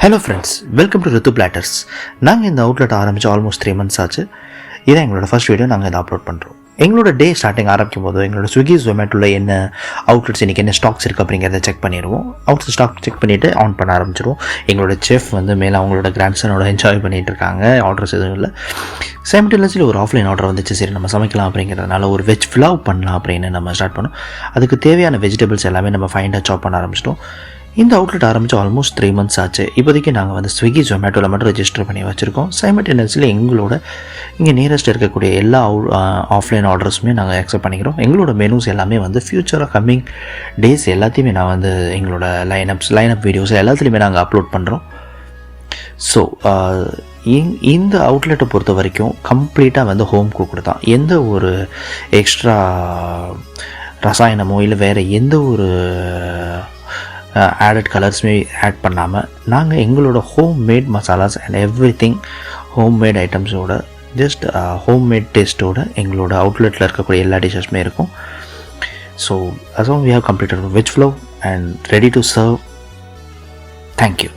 Hello friends, welcome to Ritu platters. நாங்கள் இந்த outlet ஆரம்பித்து ஆல்மோஸ்ட் 3 months ஆச்சு. இதான் எங்களோட ஃபர்ஸ்ட் வீடியோ நாங்கள் இதை அப்லோட் பண்ணுறோம். எங்களோட டே ஸ்டார்டிங் ஆரம்பிக்கும் போது எங்களோட ஸ்விக்கி ஜொமேட்டோவில் என்ன அவுட்லெட்ஸ் இன்றைக்கி என்ன ஸ்டாக்ஸ் இருக்குது அப்படிங்கிறத செக் பண்ணிடுவோம். அவுட் ஸ்டாக் செக் பண்ணிவிட்டு ஆன் பண்ண ஆரம்பிச்சிடுவோம். எங்களோட செஃப் மேலே அவங்களோட கிராண்ட் சனோட என்ஜாய் பண்ணிகிட்டு இருக்காங்க. ஆர்டர்ஸ் எதுவும் இல்லை. சைமல்டேனியஸ்லி ஒரு ஆஃப்லைன் ஆர்டர் வந்துச்சு. சரி, நம்ம சமைக்கலாம் அப்படிங்கிறதுனால ஒரு வெஜ் புலாவ் பண்ணலாம் அப்படின்னு நம்ம ஸ்டார்ட் பண்ணோம். அதுக்கு தேவையான வெஜிடபிள்ஸ் எல்லாமே நம்ம ஃபைண்டாக சாப் பண்ண ஆரம்பிச்சிட்டோம். இந்த அவுட்லெட் ஆரம்பித்து ஆல்மோஸ்ட் 3 months ஆச்சு. இப்போதைக்கு நாங்கள் ஸ்விக்கி ஜொமேட்டோவில் மட்டும் ரெஜிஸ்டர் பண்ணி வச்சுருக்கோம். சைமல்டேனியஸ்லி எங்களோட இங்கே நியரஸ்ட் இருக்கக்கூடிய எல்லா ஆஃப்லைன் ஆர்டர்ஸுமே நாங்கள் அக்செப்ட் பண்ணிக்கிறோம். எங்களோட மெனூஸ் எல்லாமே ஃபியூச்சராக கம்மிங் டேஸ் எல்லாத்தையுமே நான் எங்களோட லைனப் வீடியோஸ் எல்லாத்துலேயுமே நாங்கள் அப்லோட் பண்ணுறோம். ஸோ இந்த அவுட்லெட்டை பொறுத்த வரைக்கும் கம்ப்ளீட்டாக ஹோம் குக்கு தான். எந்த ஒரு எக்ஸ்ட்ரா ரசாயனமோ இல்லை வேறு எந்த ஒரு ஆடட் கலர்ஸுமே ஆட் பண்ணாமல் நாங்கள் எங்களோட homemade masalas and everything homemade ஐட்டம்ஸோட ஜஸ்ட் ஹோம் மேட் டேஸ்ட்டோட எங்களோட அவுட்லெட்டில் இருக்கக்கூடிய எல்லா டிஷ்ஷஸுமே இருக்கும். So as long we have completed veg flow and ready to serve. Thank you.